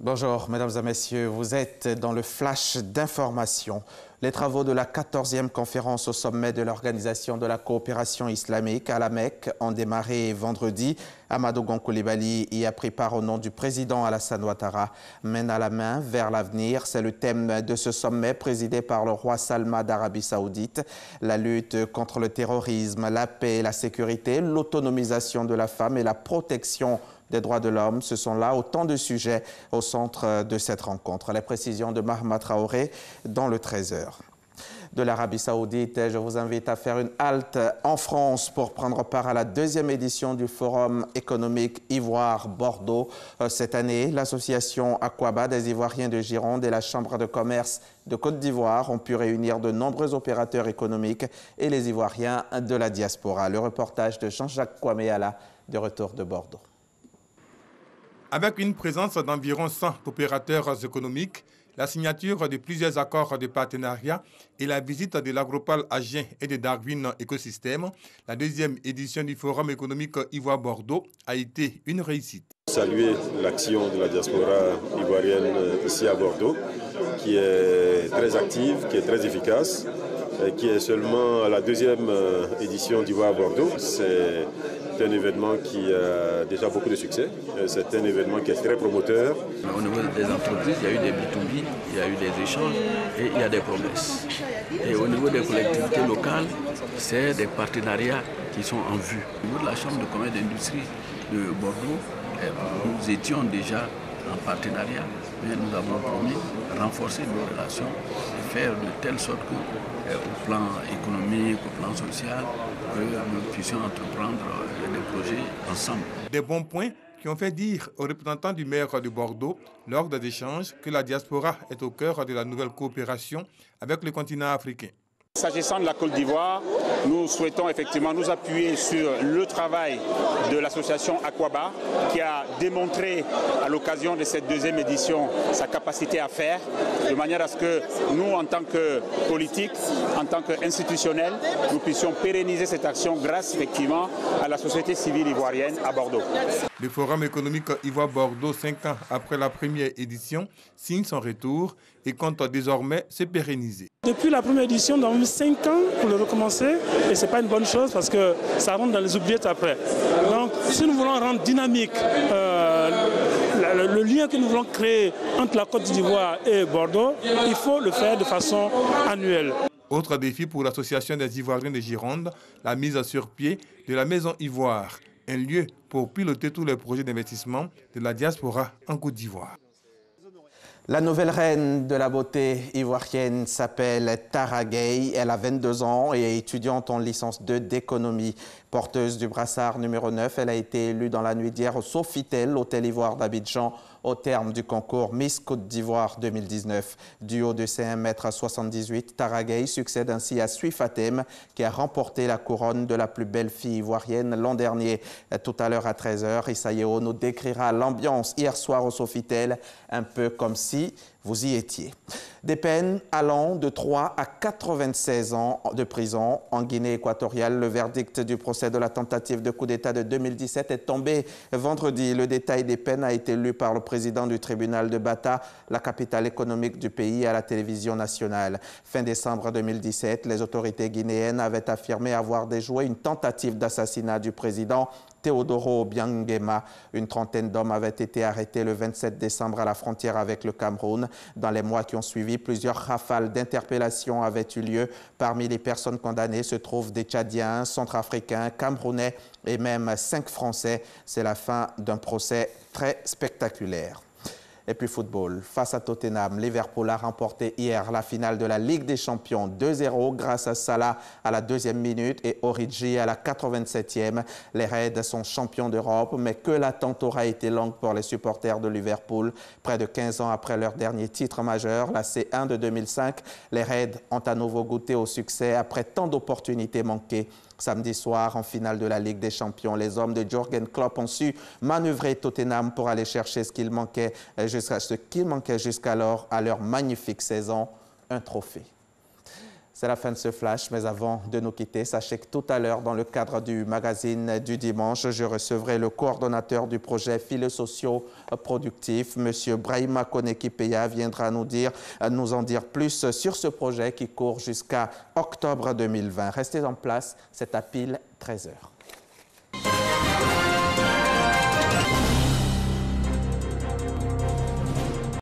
Bonjour, mesdames et messieurs. Vous êtes dans le flash d'information. Les travaux de la 14e conférence au sommet de l'Organisation de la coopération islamique à la Mecque ont démarré vendredi. Amadou Gon Coulibaly y a pris part au nom du président Alassane Ouattara. Main à la main vers l'avenir, c'est le thème de ce sommet présidé par le roi Salman d'Arabie Saoudite. La lutte contre le terrorisme, la paix et la sécurité, l'autonomisation de la femme et la protection des droits de l'homme, ce sont là autant de sujets au centre de cette rencontre. Les précisions de Mahama Traoré dans le 13h. De l'Arabie Saoudite, je vous invite à faire une halte en France pour prendre part à la 2e édition du Forum économique Ivoire-Bordeaux. Cette année, l'association Aquaba des Ivoiriens de Gironde et la Chambre de commerce de Côte d'Ivoire ont pu réunir de nombreux opérateurs économiques et les Ivoiriens de la diaspora. Le reportage de Jean-Jacques Kwameala de retour de Bordeaux. Avec une présence d'environ 100 opérateurs économiques, la signature de plusieurs accords de partenariat et la visite de l'Agropal Agen et de Darwin Écosystème, la 2e édition du Forum économique Ivoire-Bordeaux a été une réussite. Saluer l'action de la diaspora ivoirienne ici à Bordeaux, qui est très active, qui est très efficace, et qui est seulement à la 2e édition d'Ivoire-Bordeaux. C'est un événement qui a déjà beaucoup de succès. C'est un événement qui est très promoteur. Au niveau des entreprises, il y a eu des B2B, il y a eu des échanges et il y a des promesses. Et au niveau des collectivités locales, c'est des partenariats qui sont en vue. Au niveau de la Chambre de commerce et d'industrie de Bordeaux, nous étions déjà en partenariat, mais nous avons promis de renforcer nos relations et faire de telle sorte que, au plan économique, au plan social, que nous puissions entreprendre des projets ensemble. Des bons points qui ont fait dire aux représentants du maire de Bordeaux lors des échanges que la diaspora est au cœur de la nouvelle coopération avec le continent africain. S'agissant de la Côte d'Ivoire, nous souhaitons effectivement nous appuyer sur le travail de l'association Aquaba qui a démontré à l'occasion de cette 2e édition sa capacité à faire, de manière à ce que nous, en tant que politiques, en tant qu'institutionnels, nous puissions pérenniser cette action grâce effectivement à la société civile ivoirienne à Bordeaux. Le Forum économique Ivoire-Bordeaux, 5 ans après la 1re édition, signe son retour et compte désormais se pérenniser. Depuis la 1re édition, nous avons mis 5 ans pour le recommencer et ce n'est pas une bonne chose parce que ça rentre dans les oubliettes après. Donc si nous voulons rendre dynamique le lien que nous voulons créer entre la Côte d'Ivoire et Bordeaux, il faut le faire de façon annuelle. Autre défi pour l'association des Ivoiriens de Gironde, la mise sur pied de la Maison Ivoire, un lieu pour piloter tous les projets d'investissement de la diaspora en Côte d'Ivoire. La nouvelle reine de la beauté ivoirienne s'appelle Tara Gueye. Elle a 22 ans et est étudiante en licence 2 d'économie. Porteuse du brassard numéro 9, elle a été élue dans la nuit d'hier au Sofitel, l'hôtel Ivoire d'Abidjan, au terme du concours Miss Côte d'Ivoire 2019. Du haut de ses 1,78 m, Tara Gueye succède ainsi à Sui Fatem, qui a remporté la couronne de la plus belle fille ivoirienne l'an dernier. Tout à l'heure à 13h, Issa Yeo nous décrira l'ambiance hier soir au Sofitel, un peu comme si vous y étiez. Des peines allant de 3 à 96 ans de prison en Guinée équatoriale. Le verdict du procès de la tentative de coup d'État de 2017 est tombé vendredi. Le détail des peines a été lu par le président du tribunal de Bata, la capitale économique du pays, à la télévision nationale. Fin décembre 2017, les autorités guinéennes avaient affirmé avoir déjoué une tentative d'assassinat du président Théodoro Obiang-Nguema. Une trentaine d'hommes avaient été arrêtés le 27 décembre à la frontière avec le Cameroun. Dans les mois qui ont suivi, plusieurs rafales d'interpellations avaient eu lieu. Parmi les personnes condamnées se trouvent des Tchadiens, Centrafricains, Camerounais et même 5 Français. C'est la fin d'un procès très spectaculaire. Et puis football, face à Tottenham, Liverpool a remporté hier la finale de la Ligue des Champions 2-0 grâce à Salah à la 2e minute et Origi à la 87e. Les Reds sont champions d'Europe, mais que l'attente aura été longue pour les supporters de Liverpool. Près de 15 ans après leur dernier titre majeur, la C1 de 2005, les Reds ont à nouveau goûté au succès après tant d'opportunités manquées. Samedi soir, en finale de la Ligue des Champions, les hommes de Jürgen Klopp ont su manœuvrer Tottenham pour aller chercher ce qu'il manquait jusqu'alors à leur magnifique saison, un trophée. C'est la fin de ce flash, mais avant de nous quitter, sachez que tout à l'heure, dans le cadre du magazine du dimanche, je recevrai le coordonnateur du projet Filets sociaux productifs, M. Brahima Koné-Kipeya, viendra nous en dire plus sur ce projet qui court jusqu'à octobre 2020. Restez en place, c'est à pile 13h.